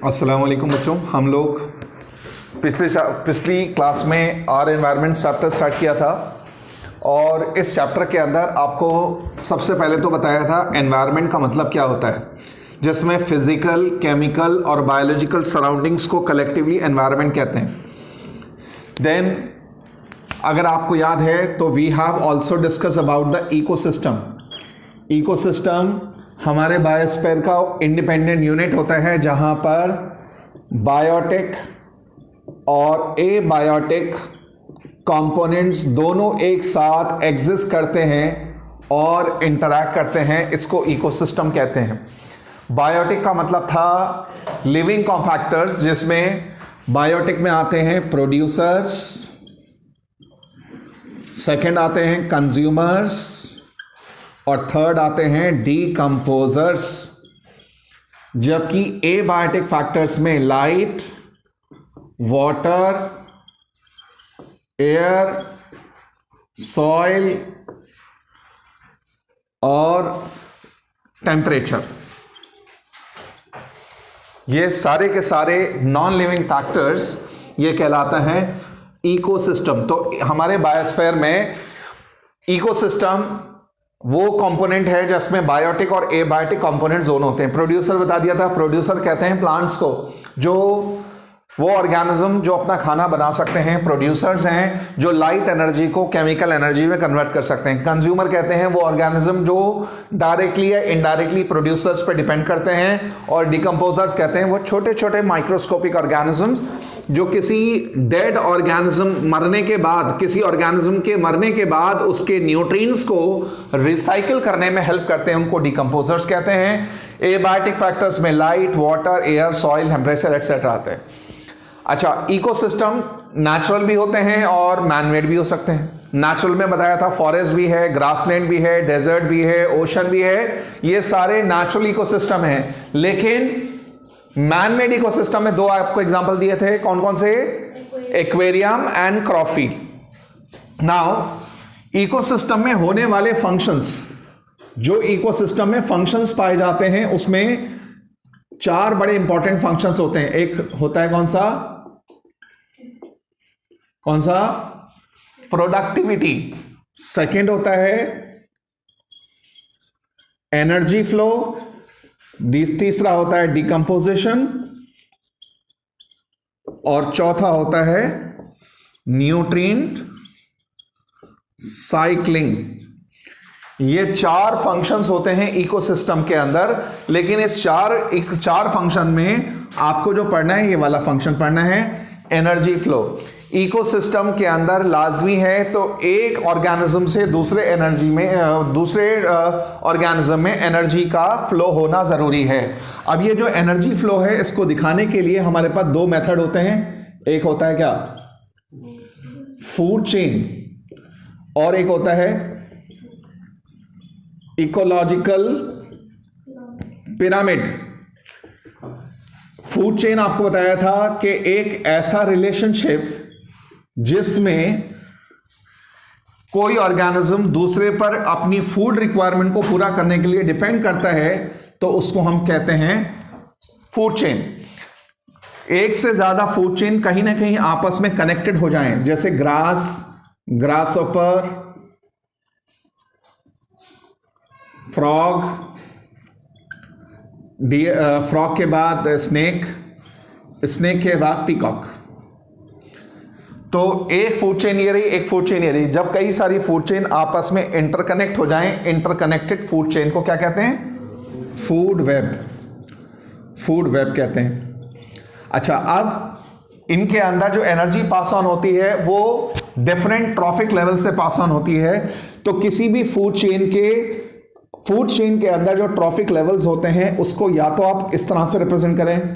अस्सलाम वालेकुम बच्चों, हम लोग पिछली क्लास में आर एनवायरनमेंट चैप्टर स्टार्ट किया था और इस चैप्टर के अंदर आपको सबसे पहले तो बताया था एनवायरनमेंट का मतलब क्या होता है, जिसमें फिजिकल, केमिकल और बायोलॉजिकल सराउंडिंग्स को कलेक्टिवली एनवायरनमेंट कहते हैं। देन अगर आपको याद है तो we have also discuss about the ecosystem. Ecosystem हमारे बायोस्फीयर का इंडिपेंडेंट यूनिट होता है जहां पर बायोटिक और एबायोटिक कंपोनेंट्स दोनों एक साथ एग्जिस्ट करते हैं और इंटरैक्ट करते हैं। इसको इकोसिस्टम कहते हैं। बायोटिक का मतलब था लिविंग कॉम्फैक्टर्स, जिसमें बायोटिक में आते हैं प्रोड्यूसर्स, सेकंड आते हैं कंज्यूमर्स और थर्ड आते हैं डीकंपोजर्स। जबकि एबायोटिक फैक्टर्स में लाइट, वाटर, एयर, सॉइल और टेम्परेचर, ये सारे के सारे नॉन लिविंग फैक्टर्स ये कहलाता है इकोसिस्टम। तो हमारे बायोस्फीयर में इकोसिस्टम वो कंपोनेंट है जिसमें बायोटिक और एबायोटिक कंपोनेंट्स दोनों होते हैं। प्रोड्यूसर बता दिया था, प्रोड्यूसर कहते हैं प्लांट्स को, जो वो ऑर्गेनिज्म जो अपना खाना बना सकते हैं। प्रोड्यूसर्स हैं जो लाइट एनर्जी को केमिकल एनर्जी में कन्वर्ट कर सकते हैं। कंज्यूमर कहते हैं वो ऑर्गेनिज्म जो डायरेक्टली या इनडायरेक्टली प्रोड्यूसर्स पर डिपेंड करते हैं। और डिकम्पोजर्स कहते हैं वो छोटे छोटे माइक्रोस्कोपिक ऑर्गेनिजम्स जो किसी डेड ऑर्गेनिज्म मरने के बाद, किसी ऑर्गेनिज्म के मरने के बाद उसके न्यूट्रिएंट्स को रिसाइकिल करने में हेल्प करते हैं, उनको डिकम्पोजर्स कहते हैं। एबायोटिक फैक्टर्स में light, water, air, soil, temperature etcetera आते हैं। अच्छा, इकोसिस्टम नेचुरल भी होते हैं और मैनमेड भी हो सकते हैं। नेचुरल में बताया था फॉरेस्ट भी है, ग्रासलैंड भी है, डेजर्ट भी है, ओशन भी है, ये सारे नेचुरल इकोसिस्टम हैं। लेकिन मैनमेड इकोसिस्टम में दो आपको एग्जांपल दिए थे, कौन कौन से? Aquarium and crop field. Now ecosystem में होने वाले फंक्शंस, जो इकोसिस्टम में फंक्शंस पाए जाते हैं उसमें चार बड़े इंपॉर्टेंट फंक्शंस होते हैं। एक होता है कौन सा? प्रोडक्टिविटी। सेकंड होता है एनर्जी फ्लो। तीसरा होता है डिकम्पोजिशन और चौथा होता है न्यूट्रिएंट साइक्लिंग। ये चार फंक्शंस होते हैं इकोसिस्टम के अंदर। लेकिन इस चार फंक्शन में आपको जो पढ़ना है, ये वाला फंक्शन पढ़ना है, एनर्जी फ्लो। इकोसिस्टम के अंदर लाजमी है तो एक ऑर्गेनिज्म से दूसरे ऑर्गेनिज्म में एनर्जी का फ्लो होना जरूरी है। अब ये जो एनर्जी फ्लो है, इसको दिखाने के लिए हमारे पास दो मेथड होते हैं। एक होता है क्या? फूड चेन और एक होता है इकोलॉजिकल पिरामिड। फूड चेन आपको बताया था कि एक ऐसा रिलेशनशिप जिसमें कोई ऑर्गेनिज्म दूसरे पर अपनी फूड रिक्वायरमेंट को पूरा करने के लिए डिपेंड करता है, तो उसको हम कहते हैं फूड चेन। एक से ज्यादा फूड चेन कहीं ना कहीं आपस में कनेक्टेड हो जाएं, जैसे ग्रासहोपर, फ्रॉग के बाद स्नेक के बाद पीकॉक। तो एक फूड चेन ये रही, एक फूड चेन ये रही। जब कई सारी फूड चेन आपस में इंटरकनेक्ट हो जाएं, इंटरकनेक्टेड फूड चेन को क्या कहते हैं? फूड वेब कहते हैं। अच्छा, अब इनके अंदर जो एनर्जी पास ऑन होती है वो डिफरेंट ट्रॉफिक लेवल से पास ऑन होती है। तो किसी भी फूड चेन के अंदर जो ट्रॉफिक लेवल्स होते हैं उसको या तो आप इस तरह से रिप्रेजेंट करें,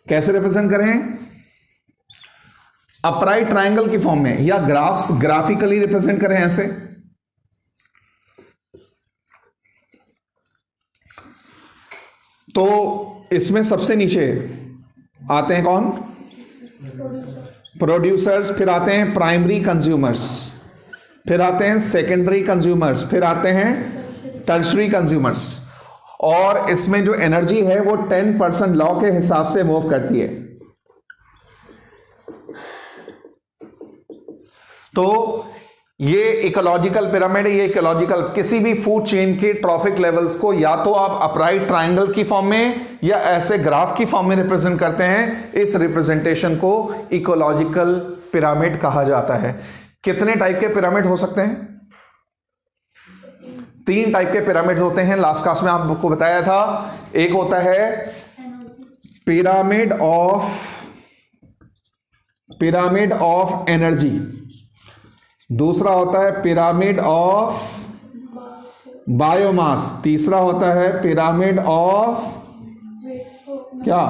कैसे रिप्रेजेंट करें? अपराइट ट्रायंगल की फॉर्म में, या ग्राफिकली रिप्रेजेंट करें ऐसे। तो इसमें सबसे नीचे आते हैं कौन? प्रोड्यूसर्स, फिर आते हैं प्राइमरी कंज्यूमर्स, फिर आते हैं सेकेंडरी कंज्यूमर्स, फिर आते हैं टर्शरी कंज्यूमर्स। और इसमें जो एनर्जी है वो 10% लॉ के हिसाब से मूव करती है। तो ये इकोलॉजिकल पिरामिड, ये इकोलॉजिकल किसी भी फूड चेन के ट्रॉफिक लेवल्स को या तो आप अपराइट ट्रायंगल की फॉर्म में या ऐसे ग्राफ की फॉर्म में रिप्रेजेंट करते हैं। इस रिप्रेजेंटेशन को इकोलॉजिकल पिरामिड कहा जाता है। कितने टाइप के पिरामिड हो सकते हैं? 3 टाइप के पिरामिड होते हैं। लास्ट क्लास में आपको बताया था, एक होता है पिरामिड ऑफ एनर्जी, दूसरा होता है पिरामिड ऑफ बायोमास, तीसरा होता है पिरामिड ऑफ क्या?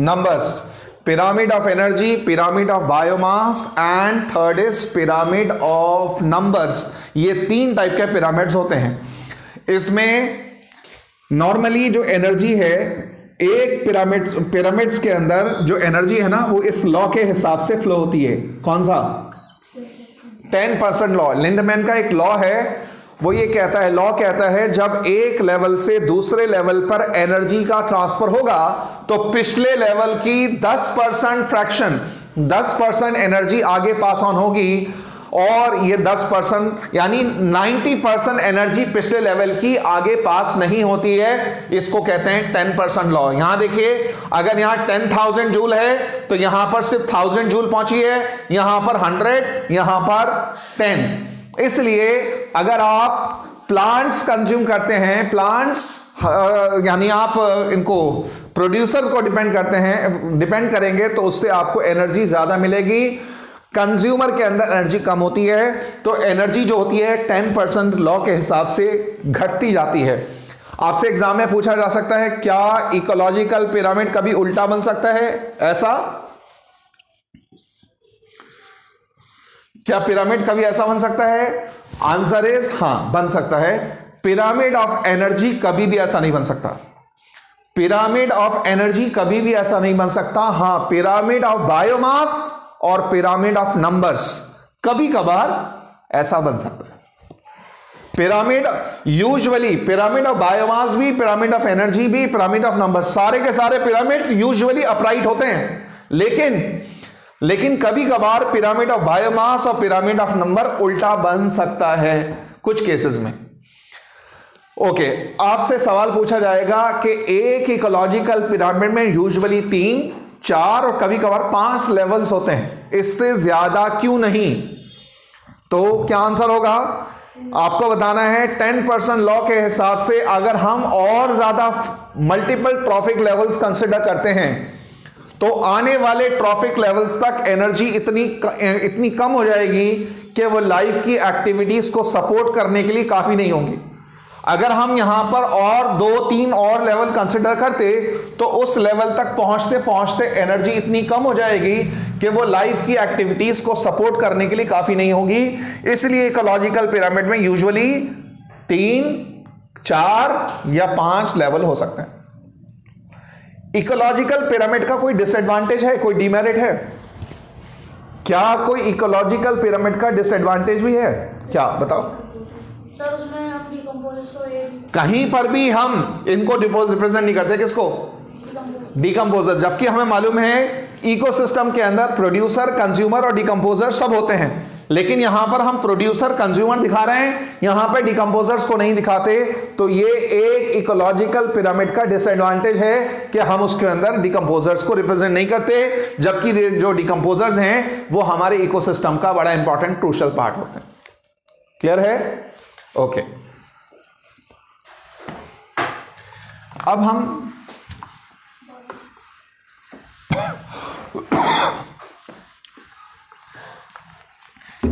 Numbers. Pyramid of energy, pyramid of biomass and third is pyramid of numbers. ये 3 टाइप के पिरामिड्स होते हैं। इसमें नॉर्मली जो एनर्जी है, एक पिरामिड्स के अंदर जो एनर्जी है ना वो इस लॉ के हिसाब से फ्लो होती है। कौन सा? 10% लॉ। लिंडमैन का एक लॉ है, वो ये कहता है, लॉ कहता है जब एक लेवल से दूसरे लेवल पर एनर्जी का ट्रांसफर होगा तो पिछले लेवल की 10% फ्रैक्शन, 10% एनर्जी आगे पास ऑन होगी और ये 10% यानी 90% एनर्जी पिछले लेवल की आगे पास नहीं होती है। इसको कहते हैं 10% लॉ। यहां देखिए, अगर यहां 10,000 जूल है तो यहां पर सिर्फ 1000 जूल पहुंची है, यहां पर 100, यहां पर 10। इसलिए अगर आप प्लांट्स कंज्यूम करते हैं, प्लांट्स यानी आप इनको प्रोड्यूसर्स को डिपेंड करेंगे तो उससे आपको एनर्जी ज्यादा मिलेगी। कंज्यूमर के अंदर एनर्जी कम होती है, तो एनर्जी जो होती है 10% लॉ के हिसाब से घटती जाती है। आपसे एग्जाम में पूछा जा सकता है, क्या इकोलॉजिकल पिरामिड कभी उल्टा बन सकता है? ऐसा क्या पिरामिड कभी ऐसा बन सकता है? आंसर इज हां, बन सकता है। पिरामिड ऑफ एनर्जी कभी भी ऐसा नहीं बन सकता। पिरामिड ऑफ एनर्जी कभी भी ऐसा नहीं बन सकता। हां, पिरामिड ऑफ बायोमास और पिरामिड ऑफ नंबर्स कभी कभार ऐसा बन सकता है। Pyramid usually, pyramid of biomass भी, पिरामिड ऑफ एनर्जी भी, पिरामिड ऑफ नंबर, सारे के सारे पिरामिड यूजुअली अपराइट होते हैं। लेकिन कभी कभार पिरामिड ऑफ बायोमास और पिरामिड ऑफ नंबर उल्टा बन सकता है कुछ केसेस में। ओके, आपसे सवाल पूछा जाएगा कि एक इकोलॉजिकल पिरामिड में यूजुअली 3, 4 और कभी कभार 5 लेवल्स होते हैं, इससे ज्यादा क्यों नहीं? तो क्या आंसर होगा? आपको बताना है 10% लॉ के हिसाब से अगर हम और ज्यादा मल्टीपल ट्रॉफिक लेवल्स कंसिडर करते हैं तो आने वाले ट्रॉफिक लेवल्स तक एनर्जी इतनी कम हो जाएगी कि वो लाइफ की एक्टिविटीज को सपोर्ट करने के लिए काफी नहीं होंगी। अगर हम यहां पर और 2-3 और लेवल कंसिडर करते तो उस लेवल तक पहुंचते पहुंचते एनर्जी इतनी कम हो जाएगी कि वो लाइफ की एक्टिविटीज को सपोर्ट करने के लिए काफी नहीं होगी। इसलिए इकोलॉजिकल पिरामिड में यूजुअली 3, 4 या 5 लेवल हो सकते हैं। इकोलॉजिकल पिरामिड का कोई डिसएडवांटेज है, कोई डिमेरिट है? क्या कोई इकोलॉजिकल पिरामिड का डिसएडवांटेज भी है क्या? बताओ सर। उसमें आप डिकम्पोजर्स को कहीं पर भी हम इनको रिप्रेजेंट नहीं करते। किसको? डिकम्पोजर। जबकि हमें मालूम है इकोसिस्टम के अंदर प्रोड्यूसर, कंज्यूमर और डिकम्पोजर सब होते हैं, लेकिन यहां पर हम प्रोड्यूसर, कंज्यूमर दिखा रहे हैं, यहां पर डिकम्पोजर्स को नहीं दिखाते। तो ये एक इकोलॉजिकल पिरामिड का डिसएडवांटेज है कि हम उसके अंदर डिकम्पोजर्स को रिप्रेजेंट नहीं करते, जबकि जो डिकम्पोजर्स हैं वो हमारे इकोसिस्टम का बड़ा इंपॉर्टेंट क्रूशियल पार्ट होते हैं। क्लियर है? ओके, अब हम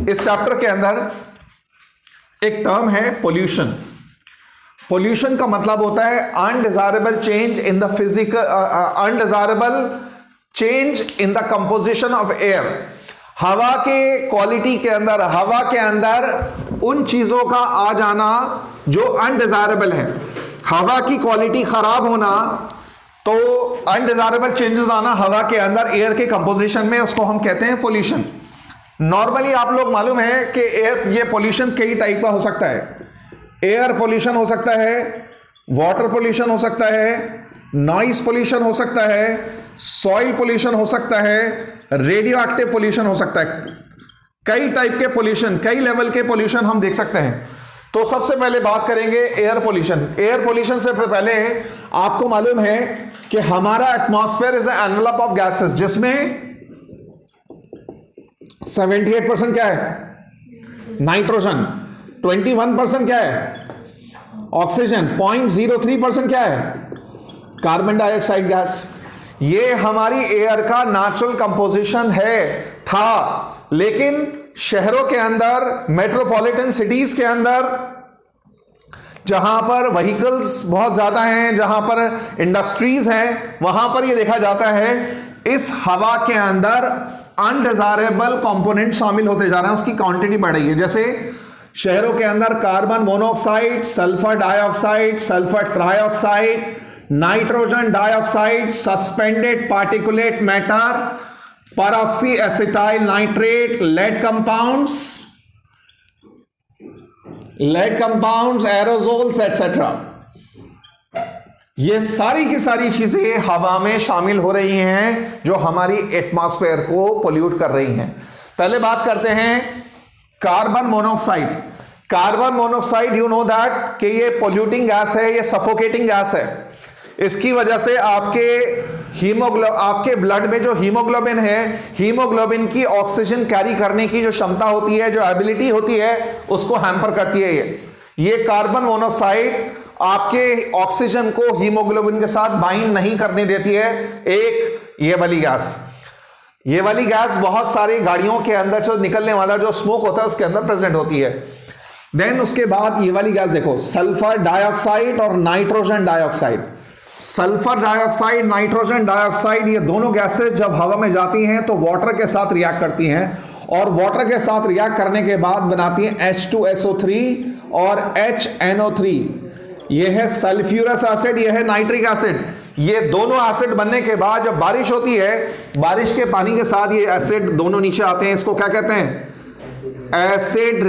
इस चैप्टर के अंदर एक टर्म है पोल्यूशन। पोल्यूशन का मतलब होता है undesirable change in the physical, undesirable change in the composition of air. हवा के क्वालिटी के अंदर, हवा के अंदर उन चीजों का आ जाना जो अनडिजायरेबल है। हवा की क्वालिटी खराब होना, तो अनडिजायरेबल चेंजेस आना हवा के अंदर, एयर के कंपोजिशन में, उसको हम कहते हैं पोल्यूशन। नॉर्मली आप लोग मालूम है कि एयर, ये पोल्यूशन कई टाइप का हो सकता है। एयर पोल्यूशन हो सकता है, वाटर पोल्यूशन हो सकता है, नॉइस पोल्यूशन हो सकता है, सॉइल पोल्यूशन हो सकता है, रेडियो एक्टिव पोल्यूशन हो सकता है। कई टाइप के पोल्यूशन, कई लेवल के पोल्यूशन हम देख सकते हैं। तो सबसे पहले बात करेंगे एयर पोल्यूशन। एयर पोल्यूशन से पहले आपको मालूम है कि हमारा atmosphere is an envelope of gases, जिसमें 78% क्या है? नाइट्रोजन। 21% क्या है? ऑक्सीजन। 0.03% क्या है? Carbon dioxide gas. ये हमारी एयर का नेचुरल कंपोजिशन था, लेकिन शहरों के अंदर, मेट्रोपॉलिटन सिटीज के अंदर, जहां पर व्हीकल्स बहुत ज्यादा हैं, जहां पर इंडस्ट्रीज हैं, वहां पर यह देखा जाता है इस हवा के अंदर अनडिजायरेबल कंपोनेंट शामिल होते जा रहे हैं, उसकी क्वांटिटी बढ़ रही है। जैसे शहरों के अंदर carbon monoxide, sulphur dioxide, sulphur trioxide, nitrogen dioxide, suspended particulate matter, peroxy acetyl nitrate, lead compounds, aerosols etcetera, ये सारी की सारी चीजें हवा में शामिल हो रही हैं जो हमारी एटमॉस्फेयर को पोल्यूट कर रही हैं। पहले बात करते हैं carbon monoxide. Carbon monoxide, you know that कि ये पोल्यूटिंग गैस है, ये सफोकेटिंग गैस है। इसकी वजह से आपके ब्लड में जो हीमोग्लोबिन है, हीमोग्लोबिन की ऑक्सीजन कैरी करने की जो क्षमता होती है, जो एबिलिटी होती है, उसको हैम्पर करती है। ये कार्बन मोनोऑक्साइड आपके ऑक्सीजन को हीमोग्लोबिन के साथ बाइंड नहीं करने देती है। एक ये वाली गैस बहुत सारी गाड़ियों के अंदर से निकलने वाला जो स्मोक होता है उसके अंदर प्रेजेंट होती है। देन उसके बाद ये वाली गैस देखो, सल्फर डाइऑक्साइड और nitrogen dioxide. Sulphur dioxide, nitrogen dioxide, ये दोनों गैसेस जब हवा में जाती हैं तो वाटर के साथ रिएक्ट करती हैं, और वाटर के साथ रिएक्ट करने के बाद बनाती हैं H2SO3 और HNO3। ये है सल्फ्यूरस एसिड, ये है नाइट्रिक एसिड। ये दोनों एसिड बनने के बाद जब बारिश होती है, बारिश के पानी के साथ ये एसिड दोनों नीचे आते हैं। इसको क्या कहते हैं? Acid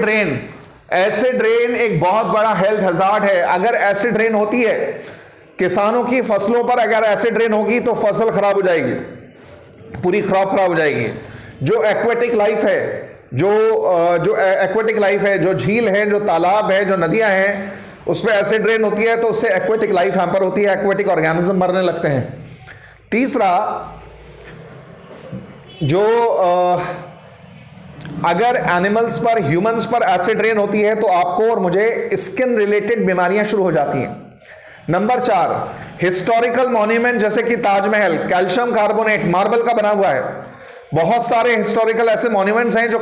rain. एसिड रेन एक बहुत बड़ा हेल्थ हजार्ड है। अगर एसिड रेन होती है, किसानों की फसलों पर अगर एसिड रेन होगी तो फसल खराब हो जाएगी, पूरी क्रॉप खराब हो जाएगी। जो एक्वेटिक लाइफ है, जो एक्वेटिक लाइफ है, जो झील है, जो तालाब है, जो नदियां हैं, उसमें एसिड रेन होती है तो उससे एक्वेटिक लाइफ हैम्पर होती है, एक्वेटिक ऑर्गेनिज्म मरने लगते हैं। तीसरा, अगर एनिमल्स पर, ह्यूमंस पर एसिड रेन होती है तो आपको और मुझे स्किन रिलेटेड बीमारियां शुरू हो जाती हैं। नंबर 4, हिस्टोरिकल मॉन्यूमेंट जैसे कि ताजमहल कैल्शियम कार्बोनेट मार्बल का बना हुआ है। बहुत सारे हिस्टोरिकल ऐसे मॉन्यूमेंट्स हैं जो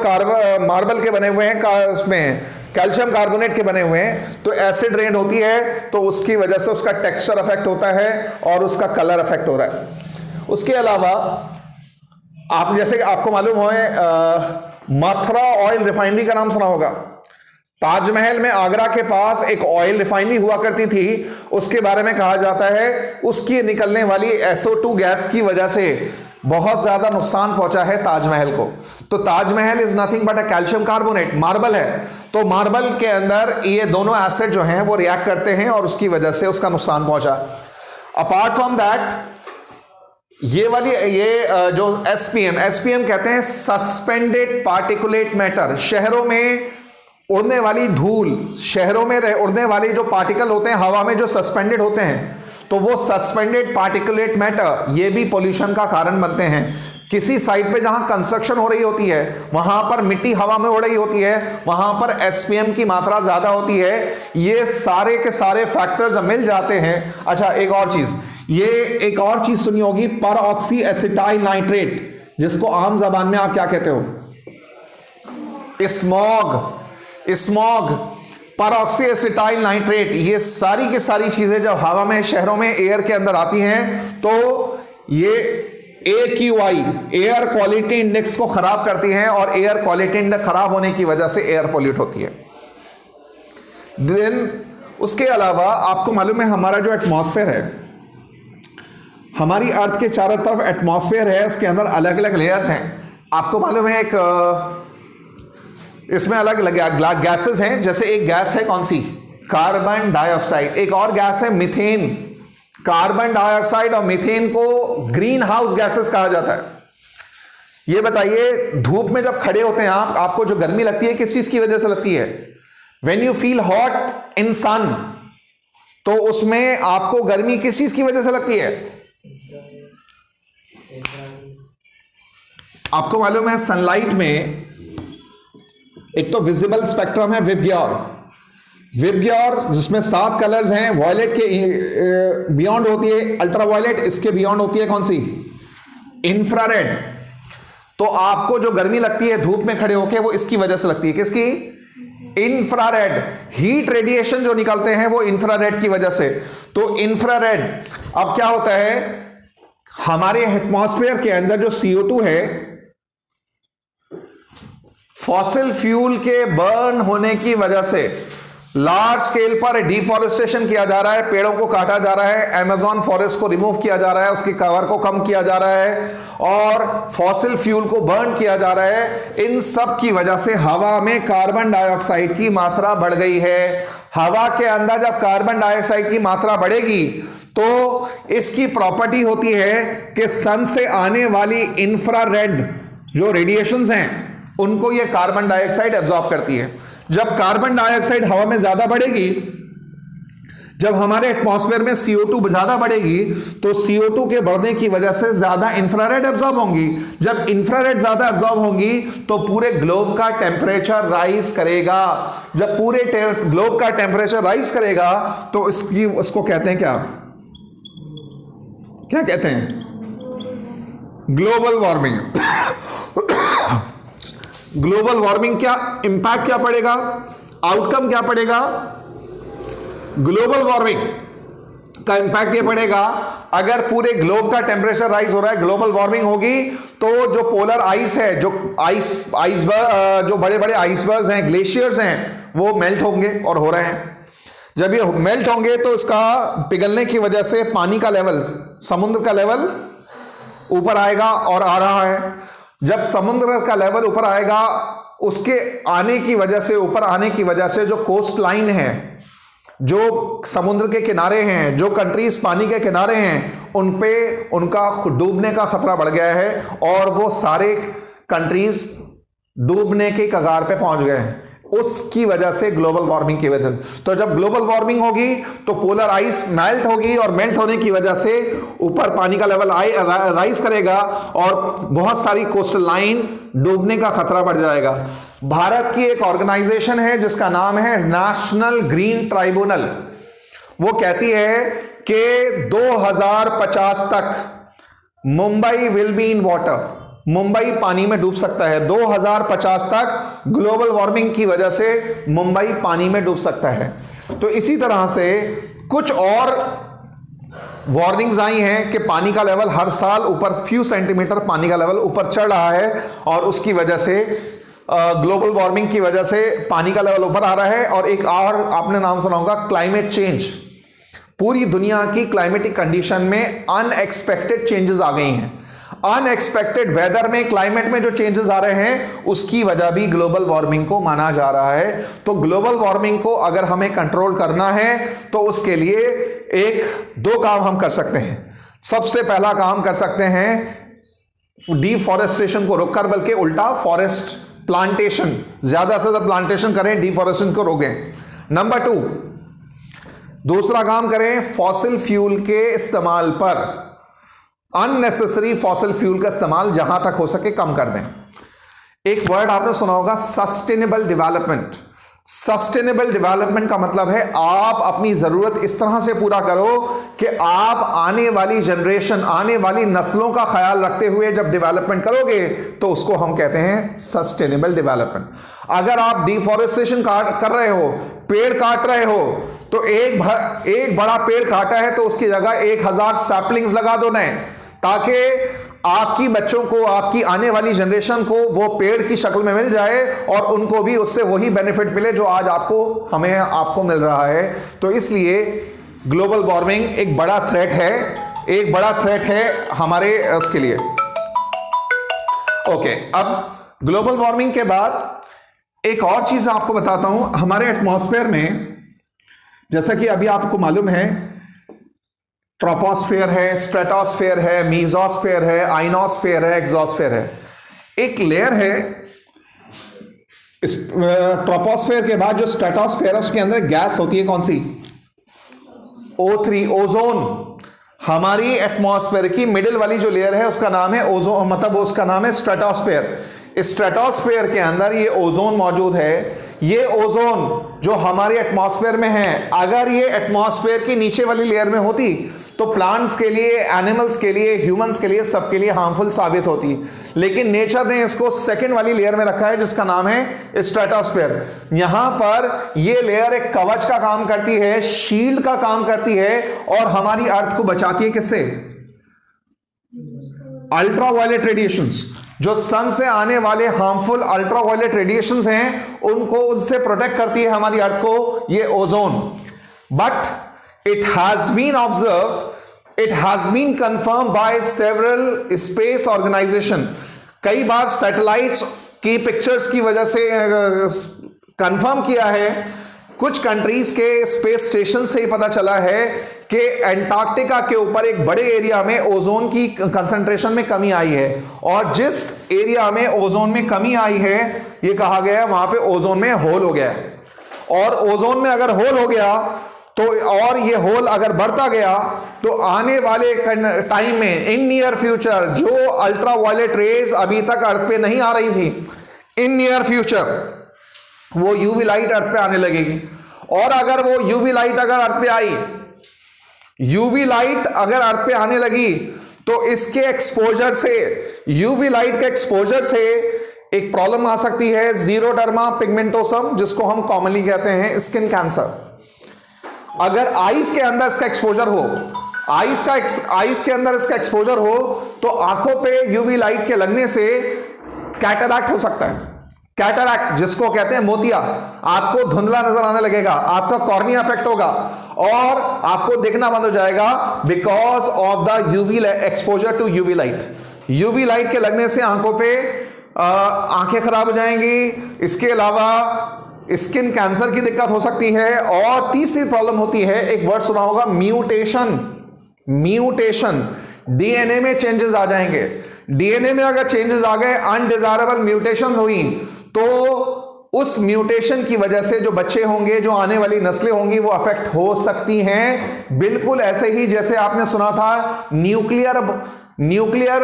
मार्बल के बने हुए हैं, उसमें कैल्शियम कार्बोनेट के बने हुए हैं। तो एसिड रेन होती है तो उसकी वजह से उसका टेक्सचर अफेक्ट होता है और उसका कलर अफेक्ट हो रहा है। उसके अलावा आप जैसे आपको मालूम हो, मथुरा ऑयल रिफाइनरी का नाम सुना होगा। ताजमहल में आगरा के पास एक ऑयल रिफाइनरी हुआ करती थी। उसके बारे में कहा जाता है उसकी निकलने वाली SO2 गैस की वजह से बहुत ज्यादा नुकसान पहुंचा है ताजमहल को। तो Taj Mahal is nothing but a calcium carbonate, marble है। तो मार्बल के अंदर ये दोनों एसिड जो हैं वो रिएक्ट करते हैं और उसकी वजह से उसका नुकसान पहुंचा। अपार्ट फ्रॉम दैट, ये जो एसपीएम कहते हैं सस्पेंडेड पार्टिकुलेट मैटर। शहरों में उड़ने वाली धूल, शहरों में उड़ने वाले जो पार्टिकल होते हैं हवा में, जो सस्पेंडेड होते हैं, तो वो सस्पेंडेड पार्टिकुलेट मैटर ये भी पोल्यूशन का कारण बनते हैं। किसी साइट पे जहां कंस्ट्रक्शन हो रही होती है, वहां पर मिट्टी हवा में उड़ रही होती है, वहां पर एसपीएम की मात्रा ज्यादा होती है। ये सारे के सारे फैक्टर्स मिल जाते हैं। अच्छा, एक और चीज सुनी होगी, परऑक्सी एसिटाइल नाइट्रेट, जिसको आम जबान में आप क्या कहते हो? Smog, परऑक्सी acetyl nitrate. ये सारी की सारी चीजें जब हवा में, शहरों में, एयर के अंदर आती हैं तो ये AQI, एयर क्वालिटी इंडेक्स को खराब करती हैं, और एयर क्वालिटी इंडेक्स खराब होने की वजह से एयर पॉल्यूट होती है। देन उसके अलावा आपको मालूम है हमारा जो एटमॉस्फेयर है, हमारी अर्थ के चारों तरफ एटमॉस्फेयर है, उसके अंदर अलग अलग लेयर्स हैं। आपको मालूम है इसमें अलग अलग गैसेस हैं। जैसे एक गैस है कौन सी? Carbon dioxide. एक और गैस है मीथेन। कार्बन डाइऑक्साइड और मीथेन को ग्रीन हाउस गैसेस कहा जाता है। ये बताइए, धूप में जब खड़े होते हैं आपको जो गर्मी लगती है किस चीज की वजह से लगती है? When you feel hot in sun, तो उसमें आपको गर्मी किस चीज की वजह से लगती है? आपको मालूम है सनलाइट में एक तो विजिबल स्पेक्ट्रम है विबग्योर, जिसमें 7 कलर्स हैं। वॉयलेट के बियॉन्ड होती है अल्ट्रावायलेट, इसके बियॉन्ड होती है कौन सी? इंफ्रारेड। तो आपको जो गर्मी लगती है धूप में खड़े होकर वो इसकी वजह से लगती है। किसकी? इंफ्रारेड। हीट रेडिएशन जो निकलते हैं वो इंफ्रारेड की वजह से। तो इंफ्रारेड, अब क्या होता है हमारे एटमॉस्फेयर के अंदर जो CO2 है, फॉसिल फ्यूल के बर्न होने की वजह से लार्ज स्केल पर डिफॉरेस्टेशन किया जा रहा है, पेड़ों को काटा जा रहा है, अमेज़न फॉरेस्ट को रिमूव किया जा रहा है, उसकी कवर को कम किया जा रहा है और फॉसिल फ्यूल को बर्न किया जा रहा है। इन सब की वजह से हवा में कार्बन डाइऑक्साइड की मात्रा बढ़ गई है। हवा के अंदर जब कार्बन डाइऑक्साइड की मात्रा बढ़ेगी तो इसकी प्रॉपर्टी होती है कि सन से आने वाली इंफ्रारेड जो रेडिएशंस हैं उनको ये कार्बन डाइऑक्साइड एब्जॉर्ब करती है। जब कार्बन डाइऑक्साइड हवा में ज्यादा बढ़ेगी, जब हमारे एटमॉस्फेयर में CO2 ज्यादा बढ़ेगी, तो CO2 के बढ़ने की वजह से ज्यादा इंफ्रारेड एब्जॉर्ब होंगी। जब इंफ्रारेड ज्यादा एब्जॉर्ब होंगी तो पूरे ग्लोब का टेम्परेचर राइज करेगा। जब पूरे ग्लोब का टेम्परेचर राइज करेगा तो इसको कहते हैं क्या कहते हैं? Global warming. ग्लोबल वार्मिंग क्या इंपैक्ट क्या पड़ेगा, आउटकम क्या पड़ेगा? ग्लोबल वार्मिंग का इंपैक्ट ये पड़ेगा, अगर पूरे ग्लोब का टेम्परेचर राइज हो रहा है, ग्लोबल वार्मिंग होगी तो जो पोलर आइस है, जो आइसबर्ग, जो बड़े बड़े आइसबर्ग्स हैं, ग्लेशियर्स हैं, वो मेल्ट होंगे और हो रहे हैं। जब ये मेल्ट होंगे तो इसका पिघलने की वजह से पानी का लेवल, समुद्र का लेवल ऊपर आएगा और आ रहा है। जब समुद्र का लेवल ऊपर आएगा, उसके आने की वजह से, ऊपर आने की वजह से जो कोस्ट लाइन है, जो समुद्र के किनारे हैं, जो कंट्रीज पानी के किनारे हैं, उन पे उनका डूबने का खतरा बढ़ गया है और वो सारे कंट्रीज डूबने के कगार पे पहुंच गए हैं उसकी वजह से, ग्लोबल वार्मिंग की वजह से। तो जब ग्लोबल वार्मिंग होगी तो पोलर आइस मेल्ट होगी और मेल्ट होने की वजह से ऊपर पानी का लेवल राइज करेगा और बहुत सारी कोस्टल लाइन डूबने का खतरा बढ़ जाएगा। भारत की एक ऑर्गेनाइजेशन है जिसका नाम है नेशनल ग्रीन ट्राइब्यूनल। वो कहती है कि 2050 तक Mumbai will be in water, Mumbai पानी में डूब सकता है। 2050 तक ग्लोबल वार्मिंग की वजह से मुंबई पानी में डूब सकता है। तो इसी तरह से कुछ और वार्निंग्स आई हैं कि पानी का लेवल हर साल ऊपर फ्यू सेंटीमीटर पानी का लेवल ऊपर चढ़ रहा है और उसकी वजह से ग्लोबल वार्मिंग की वजह से पानी का लेवल ऊपर आ रहा है। और एक और आपने नाम सुना होगा क्लाइमेट चेंज। पूरी दुनिया की क्लाइमेटिक कंडीशन में अनएक्सपेक्टेड चेंजेस आ गई हैं। अनएक्सपेक्टेड वेदर में, क्लाइमेट में जो चेंजेस आ रहे हैं उसकी वजह भी ग्लोबल वार्मिंग को माना जा रहा है। तो ग्लोबल वार्मिंग को अगर हमें कंट्रोल करना है तो उसके लिए 1-2 काम हम कर सकते हैं। सबसे पहला काम कर सकते हैं डिफॉरेस्टेशन को रोककर, बल्कि उल्टा फॉरेस्ट प्लांटेशन, ज्यादा से ज्यादा प्लांटेशन करें, डिफॉरेस्टेशन को रोकें। नंबर 2, दूसरा काम करें फॉसिल फ्यूल के इस्तेमाल पर, अननेसेसरी फॉसिल फ्यूल का इस्तेमाल जहां तक हो सके कम कर दें। एक वर्ड आपने सुना होगा सस्टेनेबल डेवलपमेंट। सस्टेनेबल डेवलपमेंट का मतलब है आप अपनी जरूरत इस तरह से पूरा करो कि आप आने वाली जनरेशन, आने वाली नस्लों का ख्याल रखते हुए जब डेवलपमेंट करोगे तो उसको हम कहते हैं सस्टेनेबल डेवलपमेंट। अगर आप डिफॉरेस्टेशन कर रहे हो, पेड़ काट रहे हो, तो एक बड़ा पेड़ काटा है तो उसकी जगह 1000 सैपलिंग्स लगा दो नए, ताकि आपकी बच्चों को, आपकी आने वाली जनरेशन को वो पेड़ की शक्ल में मिल जाए और उनको भी उससे वही बेनिफिट मिले जो आज आपको मिल रहा है। तो इसलिए ग्लोबल वार्मिंग एक बड़ा थ्रेट है, एक बड़ा थ्रेट है हमारे उसके लिए। ओके, अब ग्लोबल वार्मिंग के बाद एक और चीज आपको बताता हूं। हमारे एटमॉस्फेयर में जैसा कि अभी आपको मालूम है, ट्रोपोस्फेयर है, स्ट्रेटोस्फेयर है, मीजोस्फेयर है, आइनोस्फेयर है, एक्सोस्फेयर है। एक लेयर है इस ट्रोपोस्फेयर के बाद जो स्ट्रेटोस्फेयर है उसके अंदर गैस होती है, कौन सी? O3, ozone. हमारी एटमॉस्फेयर की मिडिल वाली जो लेयर है उसका नाम है ओजोन, मतलब उसका नाम है स्ट्रेटोस्फेयर। स्ट्रेटोस्फेयर के अंदर ये ओजोन मौजूद है। ये ओजोन जो हमारी एटमॉस्फेयर में है, अगर ये एटमॉस्फेयर की नीचे वाली लेयर में होती तो प्लांट्स के लिए, एनिमल्स के लिए, ह्यूमंस के लिए, सबके लिए हार्मफुल साबित होती। लेकिन नेचर ने इसको सेकंड वाली लेयर में रखा है जिसका नाम है स्ट्रेटोस्फेयर। यहां पर ये लेयर एक कवच का काम करती है, शील्ड का काम करती है और हमारी अर्थ को बचाती है। किससे? Ultraviolet radiations. जो सन से आने वाले हार्मफुल अल्ट्रावायलेट रेडिएशंस हैं उनको उससे प्रोटेक्ट करती है हमारी अर्थ को ये ozone. But it has been observed, it has been confirmed by several space organization। कई बार सैटेलाइट्स की पिक्चर्स की वजह से कंफर्म किया है, कुछ कंट्रीज के स्पेस स्टेशन से ही पता चला है कि एंटार्क्टिका के ऊपर एक बड़े एरिया में ओजोन की कंसंट्रेशन में कमी आई है, और जिस एरिया में ओजोन में कमी आई है ये कहा गया वहां पे ओजोन में होल हो गया है। और ओजोन में अगर होल हो गया तो, और ये होल अगर बढ़ता गया तो आने वाले टाइम में, इन नियर फ्यूचर, जो अल्ट्रावायलेट रेज अभी तक अर्थ पे नहीं आ रही थी, इन नियर फ्यूचर वो यूवी लाइट अर्थ पे आने लगेगी। और अगर वो यूवी लाइट अगर अर्थ पे आई, यूवी लाइट अगर अर्थ पे आने लगी तो इसके एक्सपोजर से, यूवी लाइट के एक्सपोजर से एक प्रॉब्लम आ सकती है, जीरोडर्मा पिगमेंटोसम, जिसको हम कॉमनली कहते हैं स्किन कैंसर। अगर आइस के अंदर इसका एक्सपोजर हो, आइस के अंदर इसका एक्सपोजर हो तो आंखों पे यूवी लाइट के लगने से कैटरैक्ट हो सकता है। कैटरैक्ट जिसको कहते हैं मोतिया, आपको धुंधला नजर आने लगेगा, आपका कॉर्निया इफेक्ट होगा और आपको देखना बंद हो जाएगा because of the UV exposure to UV light. UV light के लगने से आंखों पे आंखें खराब हो जाएंगी। इसके अलावा स्किन कैंसर की दिक्कत हो सकती है। और तीसरी प्रॉब्लम होती है, एक वर्ड सुना होगा, म्यूटेशन। म्यूटेशन, डीएनए में चेंजेस आ जाएंगे। डीएनए में अगर चेंजेस आ गए, अनडिजायरेबल म्यूटेशंस हुई, तो उस म्यूटेशन की वजह से जो बच्चे होंगे, जो आने वाली नस्लें होंगी, वो अफेक्ट हो सकती हैं। बिल्कुल ऐसे ही जैसे आपने सुना था न्यूक्लियर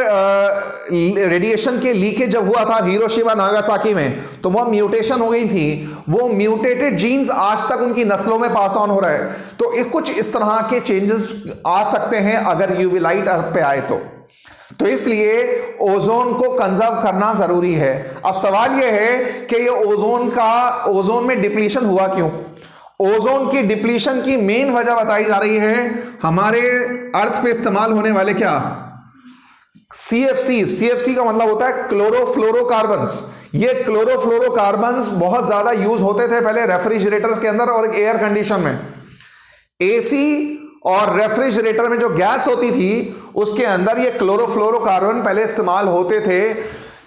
रेडिएशन के लीकेज जब हुआ था हिरोशिमा नागासाकी में, तो वह म्यूटेशन हो गई थी। वो म्यूटेटेड जीन्स आज तक उनकी नस्लों में पास ऑन हो रहा है। तो कुछ इस तरह के चेंजेस आ सकते हैं अगर यूवी लाइट अर्थ पे आए तो इसलिए ओजोन को कंजर्व करना जरूरी है। अब सवाल यह है कि ये ओजोन में डिप्लीशन हुआ क्यों? ओजोन की डिप्लीशन की मेन वजह बताई जा रही है हमारे अर्थ पे इस्तेमाल होने वाले क्या, CFC का मतलब होता है क्लोरोफ्लोरोकार्बन्स। ये क्लोरोफ्लोरोकार्बन्स बहुत ज्यादा यूज होते थे पहले रेफ्रिजरेटर्स के अंदर और एयर कंडीशन में। एसी और रेफ्रिजरेटर में जो गैस होती थी उसके अंदर ये क्लोरोफ्लोरोकार्बन पहले इस्तेमाल होते थे,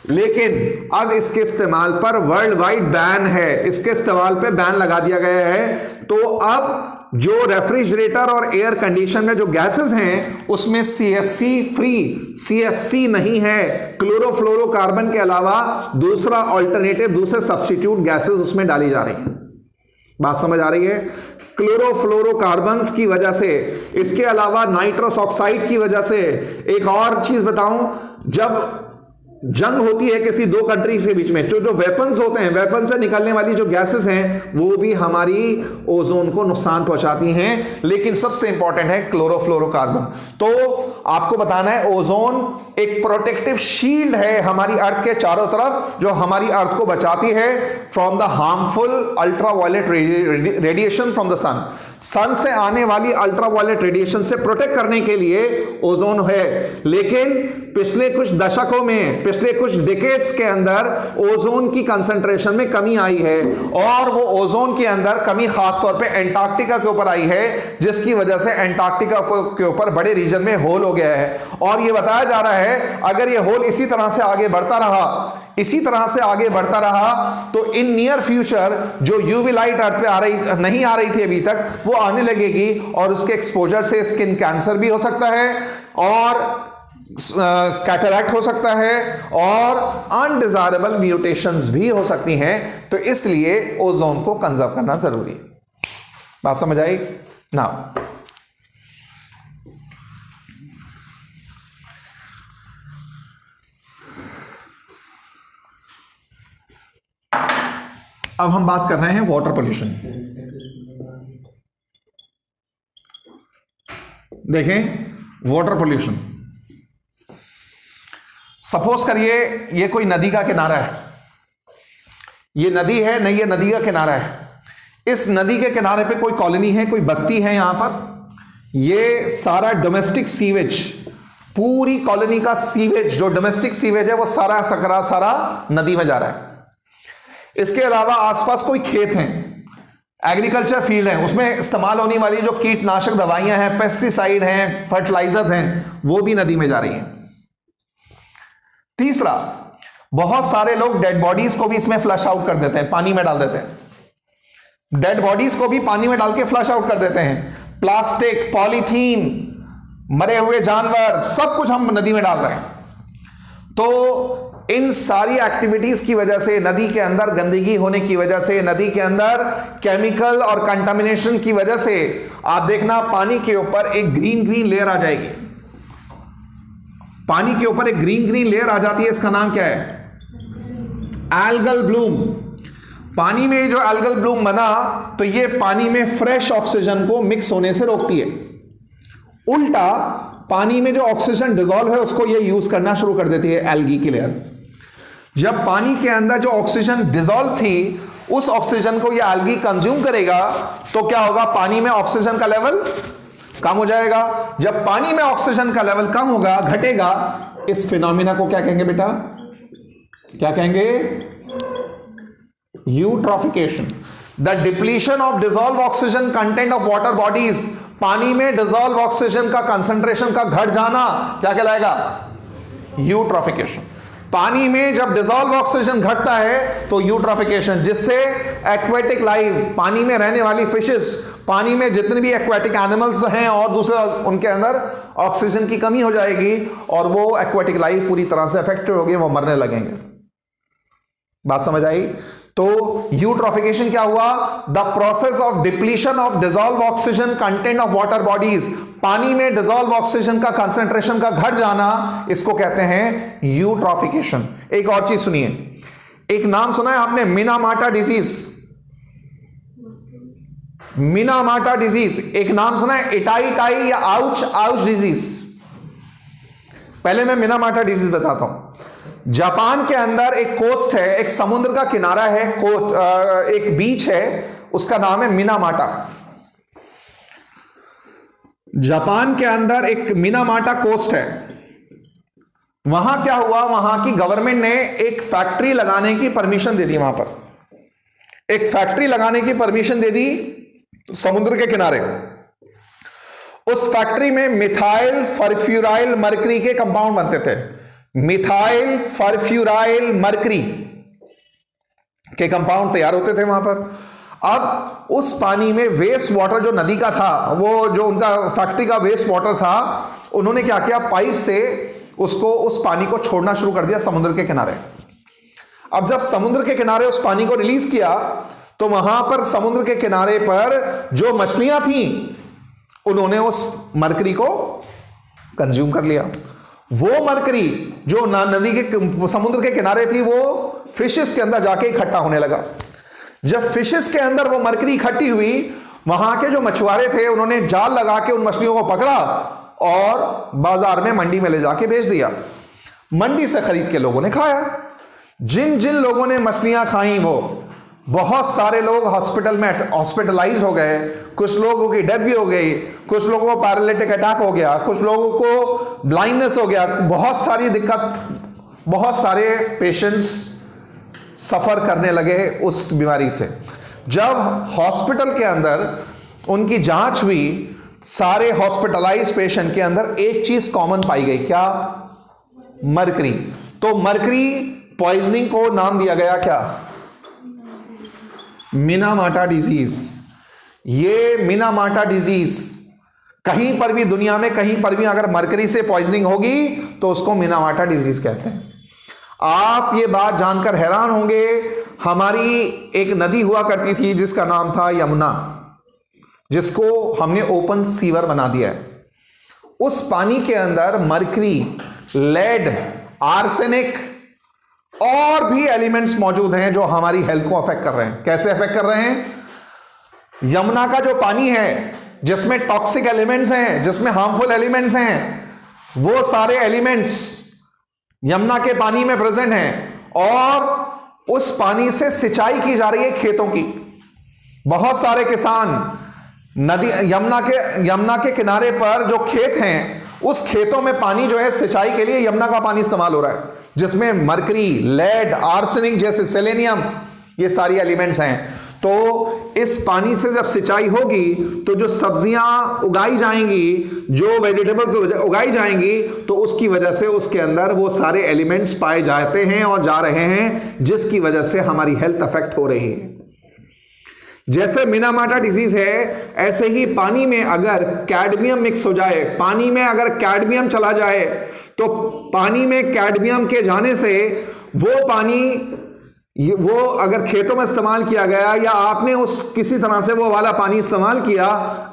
लेकिन अब इसके इस्तेमाल पर वर्ल्ड वाइड बैन है। इसके इस्तेमाल पे बैन लगा दिया गया है। तो अब जो रेफ्रिजरेटर और एयर कंडीशन में जो गैसेस हैं उसमें CFC नहीं है। क्लोरोफ्लोरोकार्बन के अलावा दूसरा ऑल्टरनेटिव, दूसरे सब्स्टिट्यूट गैसेस उसमें डाली जा रही हैं। बात समझ आ रही है? क्लोरोफ्लोरोकार्बन्स की वजह से, इसके अलावा नाइट्रस ऑक्साइड की वजह से। एक और चीज बताऊं, जब जंग होती है किसी दो कंट्रीज के बीच में, जो वेपन्स होते हैं, वेपन से निकलने वाली जो गैसेस हैं वो भी हमारी ओजोन को नुकसान पहुंचाती हैं। लेकिन सबसे इंपॉर्टेंट है क्लोरोफ्लोरोकार्बन। तो आपको बताना है ओजोन एक प्रोटेक्टिव शील्ड है हमारी अर्थ के चारों तरफ, जो हमारी अर्थ को बचाती है from the harmful ultraviolet radiation from the sun से आने वाली अल्ट्रावायलेट रेडिएशन से प्रोटेक्ट करने के लिए ओजोन है। लेकिन पिछले कुछ दशकों में, पिछले कुछ डिकेड्स के अंदर ओजोन की कंसंट्रेशन में कमी आई है, और वो ओजोन के अंदर कमी खासतौर पे एंटार्क्टिका के ऊपर आई है, जिसकी वजह से एंटार्क्टिका के ऊपर बड़े रीजन में होल हो गया है। और ये बताया जा रहा है अगर ये होल इसी तरह से आगे बढ़ता रहा, इसी तरह से आगे बढ़ता रहा तो इन नियर फ्यूचर जो यूवी लाइट अर्थ पे नहीं आ रही थी अभी तक, वो आने लगेगी और उसके एक्सपोजर से स्किन कैंसर भी हो सकता है और कैटरैक्ट हो सकता है और अनडिजायरेबल म्यूटेशंस भी हो सकती हैं। तो इसलिए ओजोन को कंजर्व करना जरूरी है। बात समझ आई ना? अब हम बात कर रहे हैं वाटर पोल्यूशन। देखें वाटर पोल्यूशन, सपोज करिए ये कोई नदी का किनारा है, ये नदी है नहीं, ये नदी का किनारा है। इस नदी के किनारे पे कोई कॉलोनी है, कोई बस्ती है। यहां पर ये सारा डोमेस्टिक सीवेज, पूरी कॉलोनी का सीवेज जो डोमेस्टिक सीवेज है वो सारा सकरा सारा नदी में जा रहा है। इसके अलावा आसपास कोई खेत हैं, एग्रीकल्चर फील्ड है, उसमें इस्तेमाल होने वाली जो कीटनाशक दवाइयां हैं, पेस्टिसाइड हैं, फर्टिलाइजर्स हैं, वो भी नदी में जा रही हैं। तीसरा, बहुत सारे लोग डेड बॉडीज को भी इसमें फ्लश आउट कर देते हैं, पानी में डाल देते हैं। डेड बॉडीज को भी पानी में डाल के फ्लश आउट कर देते हैं। प्लास्टिक, पॉलीथीन, मरे हुए जानवर, सब कुछ हम नदी में डाल रहे हैं। तो इन सारी एक्टिविटीज की वजह से, नदी के अंदर गंदगी होने की वजह से, नदी के अंदर केमिकल और कंटामिनेशन की वजह से, आप देखना पानी के ऊपर एक ग्रीन ग्रीन लेयर आ जाएगी। पानी के ऊपर एक ग्रीन ग्रीन लेयर आ जाती है, इसका नाम क्या है? Algal Bloom. पानी में जो एल्गल ब्लूम बना तो ये पानी में फ्रेश ऑक्सीजन को मिक्स होने से रोकती है। उल्टा पानी में जो ऑक्सीजन डिसॉल्व है उसको ये यूज करना शुरू कर देती है एल्गी की लेयर। जब पानी के अंदर जो ऑक्सीजन डिसॉल्व थी उस ऑक्सीजन को ये एल्गी कंज्यूम करेगा तो क्या होगा? पानी में ऑक्सीजन का लेवल कम हो जाएगा। जब पानी में ऑक्सीजन का लेवल कम होगा, घटेगा, इस फिनोमिना को क्या कहेंगे बेटा? क्या कहेंगे? Eutrophication. The depletion of dissolve oxygen content of water bodies, पानी में डिसॉल्व ऑक्सीजन का कंसंट्रेशन का घट जाना क्या कहलाएगा? यूट्रॉफिकेशन। पानी में जब डिसॉल्व ऑक्सीजन घटता है तो यूट्रॉफिकेशन, जिससे एक्वेटिक लाइफ, पानी में रहने वाली फिशेस, पानी में जितने भी एक्वेटिक एनिमल्स हैं और दूसरे, उनके अंदर ऑक्सीजन की कमी हो जाएगी और वो एक्वेटिक लाइफ पूरी तरह से अफेक्टेड होगी, वो मरने लगेंगे। बात समझ आई? तो यूट्रॉफिकेशन क्या हुआ? The process of depletion of dissolve oxygen content of water bodies, पानी में डिसॉल्व ऑक्सीजन का कंसंट्रेशन का घट जाना, इसको कहते हैं यूट्रॉफिकेशन। एक और चीज सुनिए, एक नाम सुना है आपने, मिनामाटा डिजीज? Minamata disease. एक नाम सुना है इटाई टाई या आउच आउच डिजीज? पहले मैं मिनामाटा डिजीज बताता हूं। जापान के अंदर एक कोस्ट है, एक समुद्र का किनारा है, एक बीच है, उसका नाम है मिनामाटा। जापान के अंदर एक मिनामाटा कोस्ट है। वहां क्या हुआ? वहां की गवर्नमेंट ने एक फैक्ट्री लगाने की परमिशन दे दी। वहां पर एक फैक्ट्री लगाने की परमिशन दे दी समुद्र के किनारे। उस फैक्ट्री में मिथाइल फरफ्यूराइल मरकरी के कंपाउंड बनते थे। मिथाइल फरफ्यूराइल मरकरी के कंपाउंड तैयार होते थे वहां पर। अब उस पानी में वेस्ट वाटर जो नदी का था, वो जो उनका फैक्ट्री का वेस्ट वाटर था, उन्होंने क्या किया? पाइप से उसको, उस पानी को छोड़ना शुरू कर दिया समुद्र के किनारे। अब जब समुद्र के किनारे उस पानी को रिलीज किया तो वहां पर समुद्र के किनारे पर जो मछलियां थी उन्होंने उस मरकरी को कंज्यूम कर लिया। वो मरकरी जो नदी के, समुद्र के किनारे थी, वो फिशेस के अंदर जाके इकट्ठा होने लगा। जब फिशेस के अंदर वो मरकरी इकट्ठी हुई, वहां के जो मछुआरे थे उन्होंने जाल लगा के उन मछलियों को पकड़ा और बाजार में, मंडी में ले जाके बेच दिया। मंडी से खरीद के लोगों ने खाया। जिन जिन लोगों ने मछलियां खाई, वो बहुत सारे लोग हॉस्पिटल में हॉस्पिटलाइज हो गए, कुछ लोगों की डेथ भी हो गई, कुछ लोगों को पैरालिटिक अटैक हो गया, कुछ लोगों को ब्लाइंडनेस हो गया, बहुत सारी दिक्कत, बहुत सारे पेशेंट्स सफर करने लगे उस बीमारी से। जब हॉस्पिटल के अंदर उनकी जांच हुई, सारे हॉस्पिटलाइज पेशेंट के अंदर एक चीज कॉमन पाई गई, क्या? मरकरी। तो मरकरी पॉइजनिंग को नाम दिया गया क्या? Minamata disease. ये मिनामाटा डिजीज कहीं पर भी दुनिया में कहीं पर भी अगर मरकरी से पॉइजनिंग होगी तो उसको मिनामाटा डिजीज कहते हैं। आप ये बात जानकर हैरान होंगे, हमारी एक नदी हुआ करती थी जिसका नाम था यमुना, जिसको हमने ओपन सीवर बना दिया है। उस पानी के अंदर मरकरी, लेड, आर्सेनिक और भी एलिमेंट्स मौजूद हैं जो हमारी हेल्थ को अफेक्ट कर रहे हैं। कैसे अफेक्ट कर रहे हैं? यमुना का जो पानी है जिसमें टॉक्सिक एलिमेंट्स हैं, जिसमें हार्मफुल एलिमेंट्स हैं, वो सारे एलिमेंट्स यमुना के पानी में प्रेजेंट हैं और उस पानी से सिंचाई की जा रही है खेतों की। बहुत सारे किसान नदी यमुना के किनारे पर जो खेत हैं, उस खेतों में पानी जो है सिंचाई के लिए यमुना का पानी इस्तेमाल हो रहा है, जिसमें मरकरी, लेड, आर्सेनिक जैसे सेलेनियम, ये सारी एलिमेंट्स हैं। तो इस पानी से जब सिंचाई होगी तो जो सब्जियां उगाई जाएंगी, जो वेजिटेबल्स उगाई जाएंगी, तो उसकी वजह से उसके अंदर वो सारे एलिमेंट्स पाए जाते हैं और जा रहे हैं, जिसकी वजह से हमारी हेल्थ अफेक्ट हो रही है। जैसे मिनामाटा डिजीज है, ऐसे ही पानी में अगर कैडमियम मिक्स हो जाए, पानी में अगर कैडमियम चला जाए, तो पानी में कैडमियम के जाने से वो पानी, वो अगर खेतों में इस्तेमाल किया गया या आपने उस किसी तरह से वो वाला पानी इस्तेमाल किया,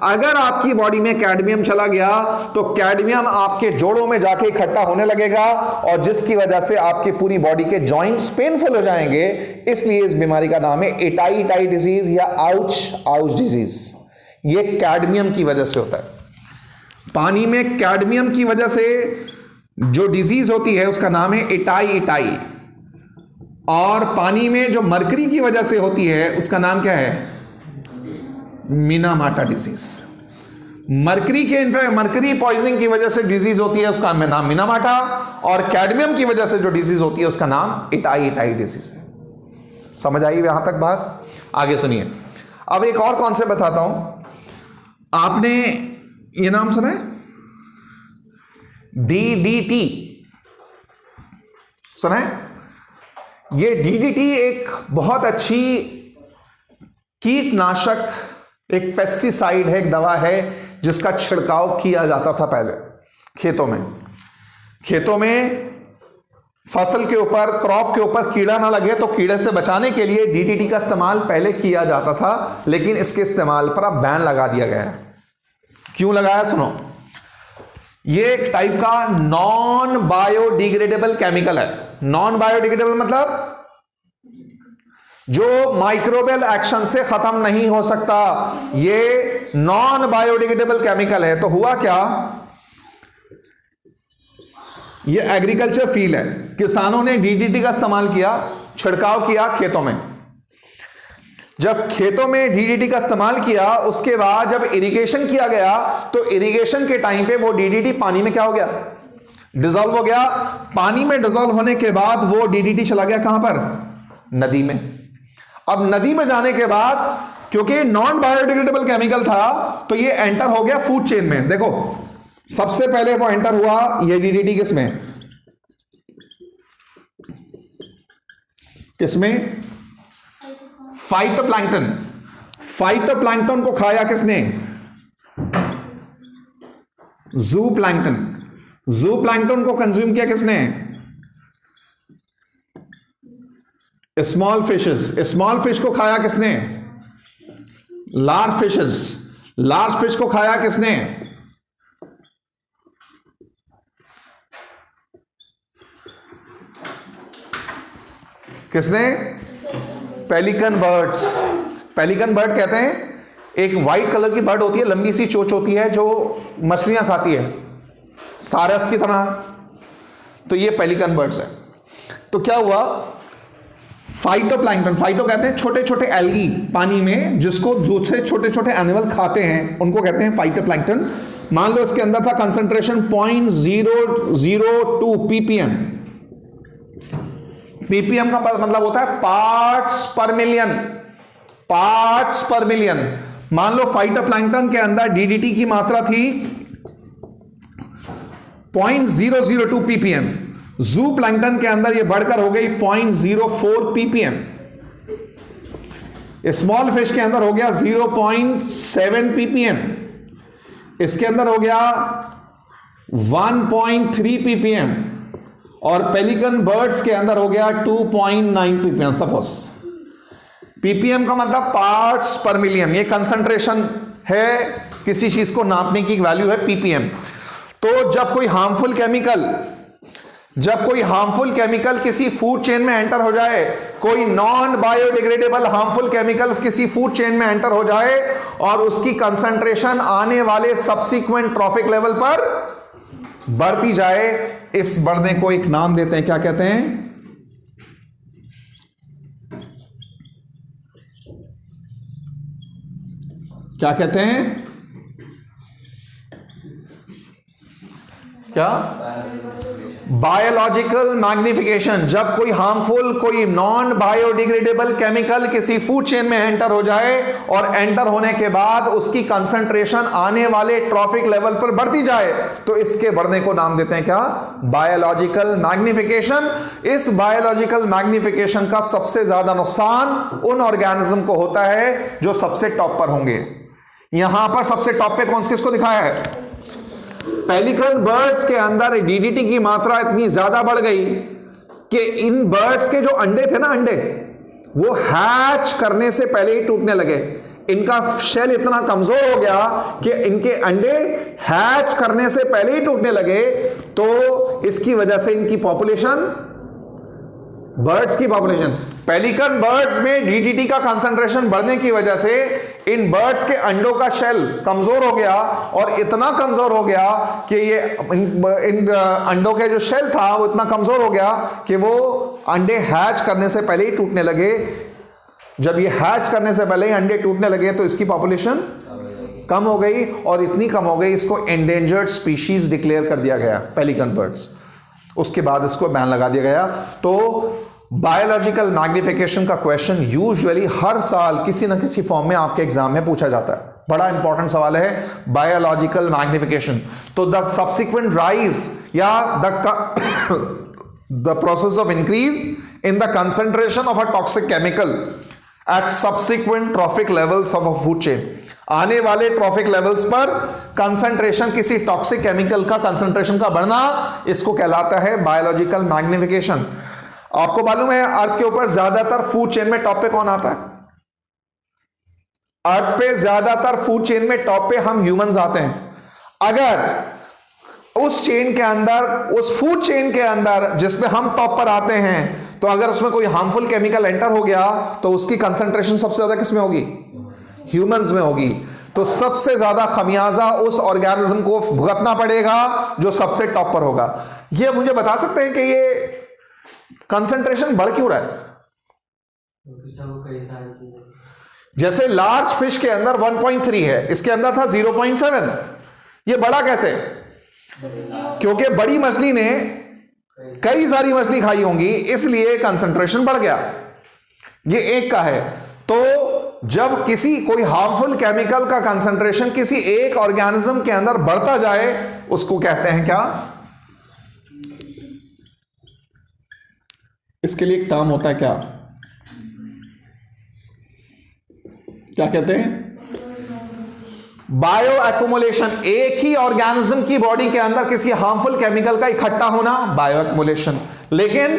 अगर आपकी बॉडी में कैडमियम चला गया तो कैडमियम आपके जोड़ों में जाके इकट्ठा होने लगेगा और जिसकी वजह से आपकी पूरी बॉडी के जॉइंट्स पेनफुल हो जाएंगे। इसलिए इस बीमारी का नाम है इटाई डिजीज या आउच डिजीज। ये कैडमियम की वजह से होता है। पानी में कैडमियम की वजह से जो डिजीज होती है उसका नाम है इटाई, और पानी में जो मरकरी की वजह से होती है उसका नाम क्या है? Minamata disease. मरकरी पॉइजनिंग की वजह से डिजीज होती है, उसका नाम मिनामाटा, और कैडमियम की वजह से जो डिजीज होती है उसका नाम इटाई डिजीज है। समझ आई यहां तक बात? आगे सुनिए। अब एक और कॉन्सेप्ट बताता हूं। आपने ये नाम सुना है? DDT सुना है? ये DDT एक बहुत अच्छी कीटनाशक, एक पेस्टिसाइड है, एक दवा है जिसका छिड़काव किया जाता था पहले खेतों में फसल के ऊपर, क्रॉप के ऊपर कीड़ा ना लगे तो कीड़े से बचाने के लिए DDT का इस्तेमाल पहले किया जाता था, लेकिन इसके इस्तेमाल पर अब बैन लगा दिया गया है। क्यों लगाया? सुनो। ये एक टाइप का नॉन बायोडिग्रेडेबल केमिकल है। नॉन बायोडिग्रेडेबल मतलब जो माइक्रोबियल एक्शन से खत्म नहीं हो सकता, ये नॉन बायोडिग्रेडेबल केमिकल है। तो हुआ क्या, ये एग्रीकल्चर फील्ड है, किसानों ने DDT का इस्तेमाल किया, छिड़काव किया खेतों में। जब खेतों में DDT का इस्तेमाल किया, उसके बाद जब इरिगेशन किया गया तो इरिगेशन के टाइम पे वो DDT पानी में क्या हो गया? डिसॉल्व हो गया। पानी में डिसॉल्व होने के बाद वो DDT चला गया कहां पर? नदी में। अब नदी में जाने के बाद, क्योंकि नॉन बायोडिग्रेडेबल केमिकल था, तो ये एंटर हो गया फूड चेन में। देखो, सबसे पहले वो एंटर हुआ ये DDT किसमें? फाइटोप्लैंक्टन। फाइटोप्लैंक्टन को खाया किसने? ज़ूप्लैंक्टन। ज़ूप्लैंक्टन को कंज्यूम किया किसने? Small fishes. स्मॉल फिश को खाया किसने? Large fishes. लार्ज फिश को खाया किसने? Pelican birds. पेलिकन बर्ड कहते हैं, एक वाइट कलर की बर्ड होती है, लंबी सी चोंच होती है, जो मछलियां खाती है सारस की तरह। तो ये पेलिकन बर्ड्स है। तो क्या हुआ, फाइटोप्लैंक्टन, फाइटो कहते हैं छोटे छोटे एल्गी पानी में, जिसको दूसरे छोटे छोटे एनिमल खाते हैं, उनको कहते हैं फाइटोप्लैंक्टन। मान लो इसके अंदर था कंसंट्रेशन 0.002 ppm। ppm का मतलब होता है पार्ट्स पर मिलियन। पार्ट्स पर मिलियन। मान लो फाइटोप्लैंक्टन के अंदर DDT की मात्रा थी 0.002 ppm। जू प्लैंक्टन के अंदर ये बढ़कर हो गई 0.04 ppm, स्मॉल फिश के अंदर हो गया 0.7 ppm, इसके अंदर हो गया 1.3 ppm, और पेलिकन बर्ड्स के अंदर हो गया 2.9 ppm। सपोज ppm का मतलब पार्ट्स पर मिलियन, ये कंसंट्रेशन है, किसी चीज को नापने की वैल्यू है ppm। तो जब कोई हार्मफुल केमिकल किसी फूड चेन में एंटर हो जाए, कोई नॉन बायोडिग्रेडेबल हार्मफुल केमिकल किसी फूड चेन में एंटर हो जाए और उसकी कंसंट्रेशन आने वाले सब्सिक्वेंट ट्रॉफिक लेवल पर बढ़ती जाए, इस बढ़ने को एक नाम देते हैं, क्या कहते हैं? क्या कहते हैं? क्या? Biological magnification. जब कोई हार्मफुल, कोई नॉन बायोडिग्रेडेबल केमिकल किसी फूड चेन में एंटर हो जाए और एंटर होने के बाद उसकी कंसंट्रेशन आने वाले ट्रॉफिक लेवल पर बढ़ती जाए, तो इसके बढ़ने को नाम देते हैं क्या? Biological magnification. इस बायोलॉजिकल मैग्निफिकेशन का सबसे ज्यादा नुकसान उन ऑर्गेनिज्म को होता है जो सबसे टॉप पर होंगे। यहां पर सबसे टॉप पे कौन किसको दिखाया है? पेलिकन बर्ड्स के अंदर डीडीटी की मात्रा इतनी ज्यादा बढ़ गई कि इन बर्ड्स के जो अंडे थे ना, अंडे वो हैच करने से पहले ही टूटने लगे। इनका शेल इतना कमजोर हो गया कि इनके अंडे हैच करने से पहले ही टूटने लगे। तो इसकी वजह से इनकी पॉपुलेशन, बर्ड्स की पॉपुलेशन, पेलिकन बर्ड्स में डीडीटी का कंसंट्रेशन बढ़ने की वजह से इन बर्ड्स के अंडों का शेल कमजोर हो गया, और इतना कमजोर हो गया कि ये इन अंडों के जो शेल था वो इतना कमजोर हो गया कि वो अंडे हैच करने से पहले ही टूटने लगे। जब ये हैच करने से पहले ही अंडे टूटने लगे तो इसकी पॉपुलेशन कम हो गई, और इतनी कम हो गई इसको एंडेंजर्ड स्पीशीज डिक्लेयर कर दिया गया, पेलिकन बर्ड्स। उसके बाद इसको बैन लगा दिया गया। तो बायोलॉजिकल मैग्निफिकेशन का क्वेश्चन यूजुअली हर साल किसी ना किसी फॉर्म में आपके एग्जाम में पूछा जाता है। बड़ा इंपॉर्टेंट सवाल है बायोलॉजिकल मैग्निफिकेशन। तो द सब्सिक्वेंट राइज या the process of increase in the concentration of a toxic chemical at subsequent trophic levels of a food chain. आने वाले ट्रॉफिक लेवल्स पर कंसंट्रेशन, किसी टॉक्सिक केमिकल का कंसंट्रेशन का बढ़ना, इसको कहलाता है बायोलॉजिकल मैग्निफिकेशन। आपको मालूम है अर्थ के ऊपर ज्यादातर फूड चेन में टॉप पे कौन आता है? अर्थ पे ज्यादातर फूड चेन में टॉप पे हम ह्यूमंस आते हैं। अगर उस चेन के अंदर, उस फूड चेन के अंदर जिसमें हम टॉप पर आते हैं, तो अगर उसमें कोई हार्मफुल केमिकल एंटर हो गया तो उसकी कंसंट्रेशन सबसे ज्यादा किस में होगी? ह्यूमंस में होगी। तो सबसे ज्यादा खमियाजा उस ऑर्गेनिज्म को भुगतना पड़ेगा जो सबसे टॉप पर होगा। ये मुझे बता सकते हैं कि ये कंसंट्रेशन बढ़ क्यों रहा है? जैसे लार्ज फिश के अंदर 1.3 है, इसके अंदर था 0.7। ये बढ़ा कैसे? क्योंकि बड़ी मछली ने कई सारी मछली खाई होंगी, इसलिए कंसंट्रेशन बढ़ गया। ये एक का है। तो जब किसी कोई हार्मफुल केमिकल का कंसंट्रेशन किसी एक ऑर्गेनिज्म के अंदर बढ़ता जाए, उसको कहते हैं क्या? इसके लिए एक टर्म होता है, क्या क्या कहते हैं? Bio accumulation. एक ही ऑर्गेनिज्म की बॉडी के अंदर किसी हार्मफुल केमिकल का इकट्ठा होना, बायो एक्युमुलेशन। लेकिन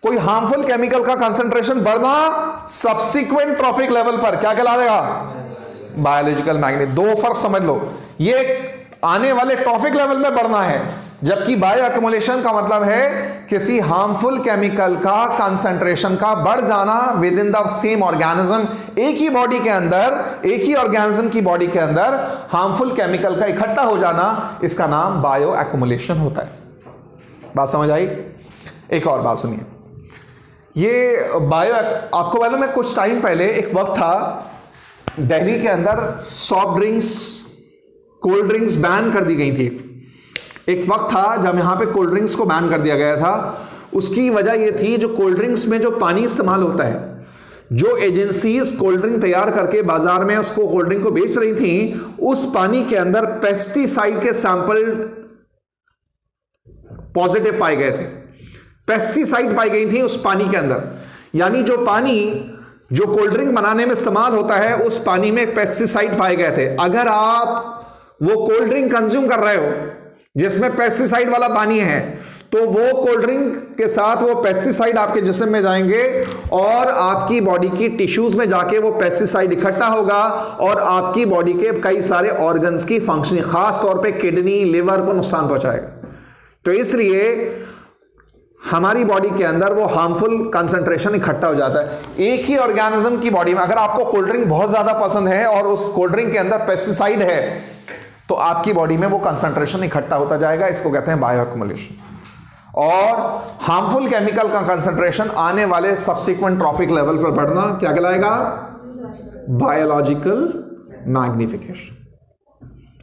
कोई हार्मफुल केमिकल का कंसंट्रेशन बढ़ना सब्सिक्वेंट ट्रॉफिक लेवल पर क्या कहलाएगा? Biological magnet. दो फर्क समझ लो, ये आने वाले ट्रॉफिक लेवल में बढ़ना है, जबकि बायो एक्युमुलेशन का मतलब है किसी हार्मफुल केमिकल का कंसंट्रेशन का बढ़ जाना with in the same organism. एक ही बॉडी के अंदर, एक ही ऑर्गेनिज्म की बॉडी के अंदर हार्मफुल केमिकल का इकट्ठा हो जाना, इसका नाम बायो एक्युमुलेशन होता है। बात समझ आई? एक और बात सुनिए, ये बायो, आपको मालूम है कुछ टाइम पहले एक वक्त था दिल्ली के अंदर soft drinks, cold drinks ban कर दी गई थी। एक वक्त था जब यहां पे कोल्ड ड्रिंक्स को बैन कर दिया गया था। उसकी वजह यह थी, जो कोल्ड ड्रिंक्स में जो पानी इस्तेमाल होता है, जो एजेंसीज कोल्ड ड्रिंक तैयार करके बाजार में उसको कोल्ड ड्रिंक को बेच रही थी, उस पानी के अंदर पेस्टिसाइड के सैंपल पॉजिटिव पाए गए थे। पेस्टिसाइड पाई गई थी उस पानी के अंदर। यानी जो पानी जो कोल्ड ड्रिंक बनाने में इस्तेमाल होता है उस पानी में पेस्टिसाइड पाए गए थे। अगर आप वो कोल्ड ड्रिंक कंज्यूम कर रहे हो जिसमें पेस्टिसाइड वाला पानी है, तो वो कोल्ड ड्रिंक के साथ वो पेस्टिसाइड आपके जिस्म में जाएंगे और आपकी बॉडी की टिश्यूज में जाके वो पेस्टिसाइड इकट्ठा होगा और आपकी बॉडी के कई सारे ऑर्गन्स की फंक्शनिंग, खास तौर पे किडनी, लिवर को नुकसान पहुंचाएगा। तो इसलिए हमारी बॉडी के अंदर वो हार्मफुल कंसंट्रेशन इकट्ठा हो जाता है। एक ही ऑर्गेनिज्म की बॉडी में अगर आपको कोल्ड ड्रिंक बहुत ज्यादा पसंद है और उस कोल्ड ड्रिंक के अंदर पेस्टिसाइड है, तो आपकी बॉडी में वो कंसंट्रेशन इकट्ठा होता जाएगा। इसको कहते हैं बायो एक्युमुलेशन। और हार्मफुल केमिकल का कंसंट्रेशन आने वाले सब्सिक्वेंट ट्रॉफिक लेवल पर बढ़ना क्या कहलाएगा? Biological magnification.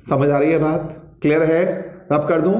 समझ आ रही है बात? क्लियर है? रब कर दूं?